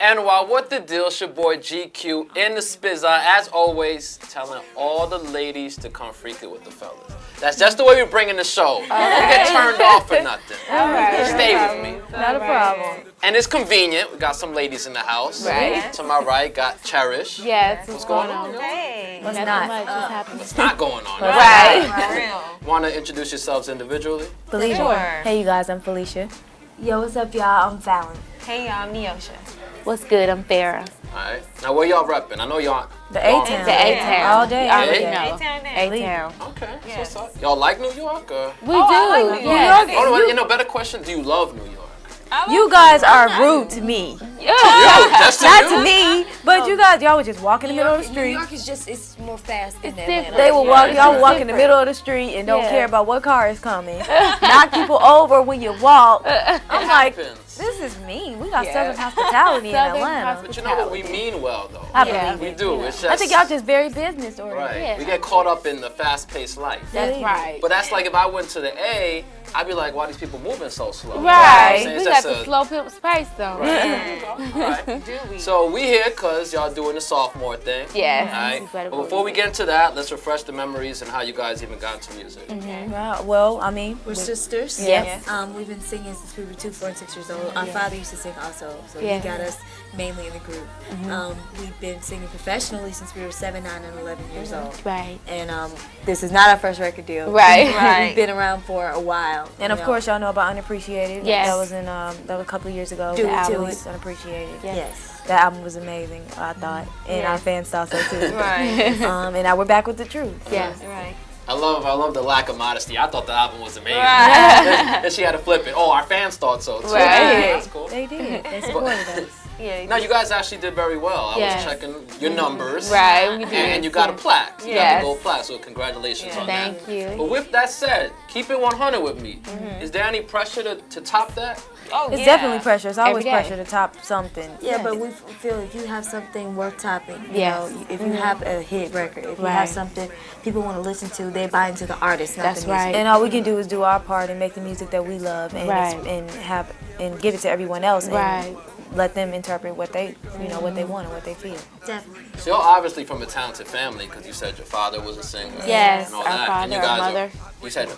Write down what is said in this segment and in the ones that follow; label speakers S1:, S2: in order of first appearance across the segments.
S1: NY, what the deal? It's your boy GeeQue in the Spizza, as always, telling all the ladies to come freak it with the fellas. That's just the way we bring in the show. Don't get turned off or nothing.
S2: All right.
S1: Stay with me.
S2: Not a problem.
S1: And it's convenient. We got some ladies in the house.
S2: Right.
S1: To my right, got Cherish.
S2: Yes.
S1: What's going on?
S3: Hey.
S2: What's not much is happening.
S1: What's not going on?
S2: Right.
S1: Want to introduce yourselves individually?
S4: Felicia.
S3: Sure.
S4: Hey, you guys, I'm Felicia.
S5: Yo, what's up, y'all? I'm Fallon.
S3: Hey, y'all, I'm Neosha.
S2: What's good? I'm Farrah.
S1: All right. Now, where y'all repping? I know y'all.
S4: The A-Town.
S2: The A-Town.
S4: All day,
S2: I
S4: every
S2: already
S4: day.
S2: know.
S3: A-Town day.
S2: A-Town.
S1: Okay.
S3: Yes.
S1: So what's up? Y'all like New York? Or?
S2: We do.
S3: I like New
S2: Yes.
S3: York.
S1: Oh, you know, better question. Do you love New York?
S4: You guys are rude to me.
S1: Just to
S4: Not
S1: you?
S4: to me, but you guys, y'all would just walk in the middle of the
S5: New
S4: street.
S5: York is just, it's more fast than
S2: It's
S5: Atlanta.
S2: different.
S4: They will walk,
S2: Yeah,
S4: y'all
S2: it's
S4: walk in the
S2: different.
S4: middle of the street and don't
S2: Yeah.
S4: care about what car is coming. Knock people over when you walk. I'm like,
S1: Happens.
S4: this is mean. We got Southern hospitality in
S2: Southern
S4: Atlanta.
S1: But you know what? We mean well, though.
S4: I
S2: Yeah.
S4: believe
S1: We
S4: it.
S1: do. It's just.
S4: I think y'all just very business oriented.
S1: Right.
S2: Yeah.
S1: We get caught up in the fast-paced life.
S2: That's right.
S1: But that's like if I went to the A, I'd be like, why are these people moving so slow?
S2: Right.
S1: You know what I'm saying?
S2: We
S1: It's
S2: got
S1: just
S2: the
S1: a-
S2: slow people's pace though.
S1: Alright. So we here because y'all doing the sophomore thing.
S2: Yes.
S1: Alright. But before we get into that, let's refresh the memories and how you guys even got into music.
S4: Well, I mean,
S5: We're sisters.
S4: Yes.
S5: We've been singing since we were 2, 4, and 6 years old. Our father used to sing also, so
S2: Yeah.
S5: he got us mainly in the group. We've been singing professionally since we were 7, 9, and 11 years old.
S2: Right.
S5: And this is not our first record deal.
S2: Right.
S5: We've been around for a while.
S4: and of course, y'all know about Unappreciated.
S2: Yes.
S4: That was in that was a couple of years ago.
S5: Do
S4: The
S5: It,
S4: album
S5: Do
S4: was Unappreciated.
S5: Yes.
S4: That album was amazing, I thought, and our fans thought so too.
S3: Right.
S4: And now we're back with the truth.
S2: Yes.
S3: Right.
S1: I love the lack of modesty. I thought the album was amazing.
S3: Right.
S1: Then she had to flip it. Oh, our fans thought so too.
S2: Right.
S1: That's cool.
S4: They did. They supported us.
S3: Yeah.
S1: No, you guys actually did very well. I
S2: Yes.
S1: was checking your numbers.
S2: Right. We did.
S1: And you got a plaque. You got
S2: Yes.
S1: the gold plaque, so congratulations on that.
S2: Thank you.
S1: But with that said, keep it 100 with me. Is there any pressure to top that?
S3: Oh,
S4: It's
S3: yeah.
S4: definitely pressure. It's always
S2: Every day.
S4: pressure to top something.
S5: Yeah, but we feel if you have something worth topping, you
S2: Yes.
S5: know, if you have a hit record, if you
S2: Right.
S5: have something people want to listen to, they buy into the artist, not
S2: That's
S5: the music.
S2: right.
S4: And all we can do is do our part and make the music that we love and
S2: Right.
S4: and give it to everyone else and
S2: Right.
S4: let them interpret what they what they want and what they feel.
S5: Definitely.
S1: So you're obviously from a talented family because you said your father was a singer.
S2: Yes,
S1: and all
S2: our
S1: that.
S2: father,
S1: and you
S2: our
S1: guys
S2: mother.
S1: You said,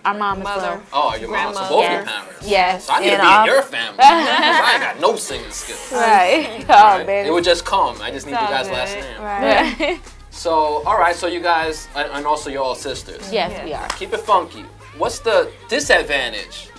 S2: Our mom is
S3: Mother.
S1: oh, your mom. So
S3: Grandma.
S1: both
S2: Yes.
S1: your parents.
S2: Yes.
S1: So I need
S4: And
S1: to be in
S4: I'll-
S1: your family. 'Cause I ain't got no singing skills.
S2: Right. Oh,
S1: Right?
S2: man.
S1: It would just come. I just need
S3: It's
S1: you
S3: all
S1: guys' last
S3: good.
S1: name.
S2: Right.
S1: So, all right. So you guys, and also you're all sisters.
S2: Yes, we are.
S1: Keep it funky. What's the disadvantage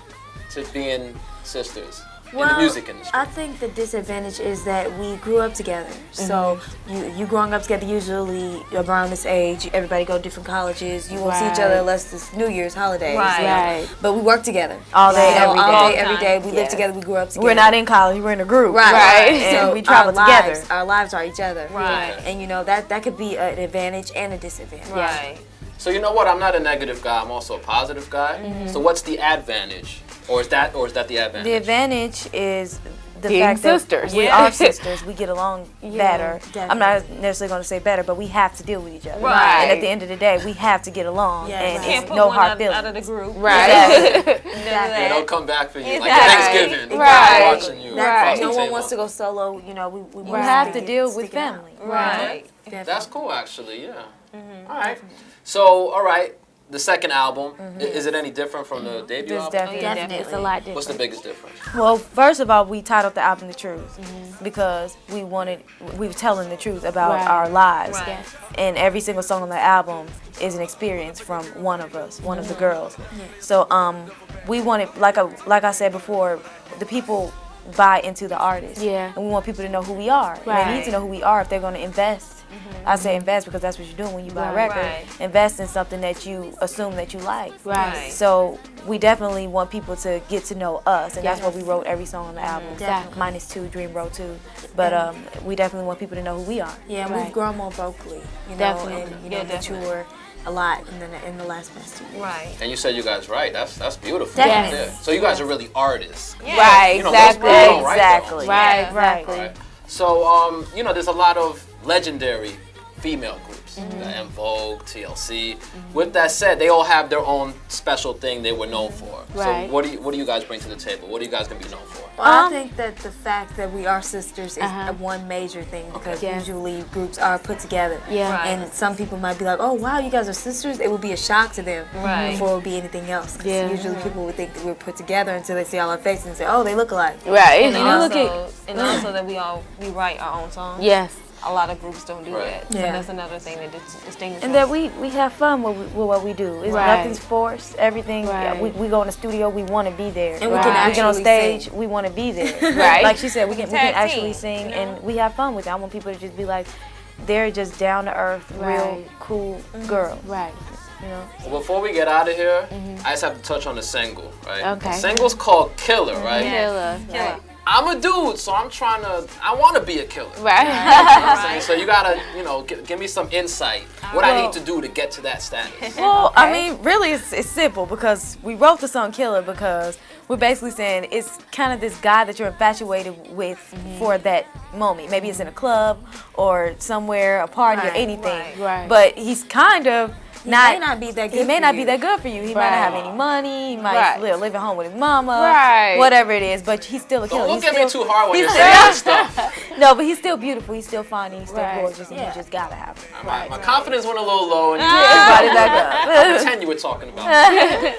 S1: to being sisters in the music industry?
S5: I think the disadvantage is that we grew up together. So you growing up together, usually around this age, everybody go to different colleges. You won't see each other
S2: Right.
S5: unless it's New Year's holidays.
S3: Right.
S5: you know.
S2: Right.
S5: But we work together.
S4: All day,
S5: You know,
S4: every
S5: all
S4: day.
S5: day, every day. We
S2: Yeah.
S5: live together. We grew up together.
S4: We're not in college. We're in a group.
S5: Right.
S2: Right.
S4: And
S5: So
S4: we travel together.
S5: Our lives are each other.
S3: Right.
S5: And you know that could be an advantage and a disadvantage.
S3: Right.
S1: So you know what? I'm not a negative guy. I'm also a positive guy. So what's the advantage, or is that the advantage?
S4: The advantage is the
S2: Being
S4: fact
S2: sisters.
S4: that we
S3: Yeah.
S4: are sisters. We get along better. I'm not necessarily going to say better, but we have to deal with each other.
S3: Right.
S4: And at the end of the day, we have to get along.
S5: Yeah,
S4: and
S5: right.
S3: Can't
S4: it's
S3: put
S4: no
S3: one
S4: hard
S3: out
S4: feelings.
S3: of the group.
S2: Right.
S1: They don't come back for you like
S3: Exactly.
S1: Thanksgiving.
S2: Right.
S1: Watching you.
S5: That's,
S1: across the
S5: No one
S1: table.
S5: wants to go solo. You know, we
S4: You
S5: want
S4: have to deal with
S5: stick it out.
S4: family.
S3: Right.
S1: That's cool, actually. Yeah. All right. So, all right. The second album, is it any different from the debut
S4: It's
S1: album?
S4: definitely.
S2: It's a lot different.
S1: What's the biggest difference?
S4: Well, first of all, we titled the album "The Truth" because we were telling the truth about
S2: Right.
S4: our lives,
S3: Right.
S2: Yes.
S4: and every single song on the album is an experience from one of us, one of the girls. So we wanted, like I said before, the people buy into the artist,
S2: Yeah.
S4: and we want people to know who we are. And they need to know who we are if they're going to invest. I say invest because that's what you're doing when you buy a record.
S3: Right.
S4: Invest in something that you assume that you like.
S2: Right.
S4: So we definitely want people to get to know us, and that's why we wrote every song on the album.
S2: Exactly.
S4: Minus two, Dream Road 2. But we definitely want people to know who we are.
S5: Yeah, and
S2: Right.
S5: we've grown more vocally, you know,
S2: Definitely.
S5: and
S3: Yeah,
S5: mature a lot in the last past 2 years.
S3: Right.
S1: And you said you guys write. That's beautiful.
S5: Definitely.
S1: Yeah. So you guys are really artists.
S3: Yeah.
S2: Right.
S1: You know, most
S2: Exactly.
S1: people don't write their own
S4: Exactly.
S1: songs.
S2: Right.
S3: Yeah.
S2: Exactly.
S1: Right. So, you know, there's a lot of legendary female groups. You got En Vogue, TLC. With that said, they all have their own special thing they were known for.
S2: Right.
S1: So what do you guys bring to the table? What are you guys gonna be known for?
S5: Well, I think that the fact that we are sisters is one major thing because
S2: Yeah.
S5: usually groups are put together.
S2: Yeah.
S3: Right.
S5: And some people might be like, oh, wow, you guys are sisters. It would be a shock to them
S3: Right.
S5: before it would be anything else. 'Cause
S2: Yeah.
S5: usually people would think that we're put together until they see all our faces and say, oh, they look alike.
S2: Right.
S3: And
S2: You look
S3: also,
S2: at.
S3: and also that we write our own songs.
S2: Yes.
S3: A lot of groups don't do
S1: Right.
S3: that. So
S5: Yeah.
S3: that's another thing that distinguishes
S4: And that we have fun with what we do. It's,
S2: Right.
S4: Nothing's forced. Everything.
S2: Right.
S4: We go in the studio. We want to be there.
S5: And we
S2: Right.
S5: can
S4: We
S5: actually
S4: get on stage.
S5: sing.
S4: We want to be there.
S2: Right.
S4: Like she said, we can
S3: Tag
S4: actually
S3: team,
S4: sing,
S3: you know?
S4: and we have fun with it. I want people to just be like, they're just down to earth, real
S2: Right.
S4: cool girls.
S2: Right.
S4: You know.
S1: Well, before we get out of here, I just have to touch on the single, right?
S2: Okay.
S1: The single's called Killer, right?
S2: Killer.
S3: Killer.
S1: I'm a dude, so I want to be a killer.
S2: Right.
S1: You know what I'm saying? So you gotta, give me some insight. What I need to do to get to that status.
S4: Well, I mean, really, it's simple because we wrote the song "Killer" because we're basically saying it's kind of this guy that you're infatuated with for that moment. Maybe it's in a club or somewhere, a party or
S5: Right,
S4: anything.
S2: right.
S4: But he's kind of
S5: He may not be that good
S4: He may
S5: for
S4: not
S5: you.
S4: be that good for you. He might not have any money. He might
S2: Right.
S4: live at home with his mama.
S2: Right.
S4: Whatever it is, but he's still a killer.
S1: Don't look
S4: He's
S1: at me
S4: still-
S1: too hard when
S4: he's
S1: you're
S4: still-
S1: saying that stuff.
S4: No, but he's still beautiful. He's still fine. He's still
S2: Right.
S4: gorgeous, and you just gotta have him.
S1: My confidence went a little low, and
S4: Brought it back up.
S1: pretend you were talking about.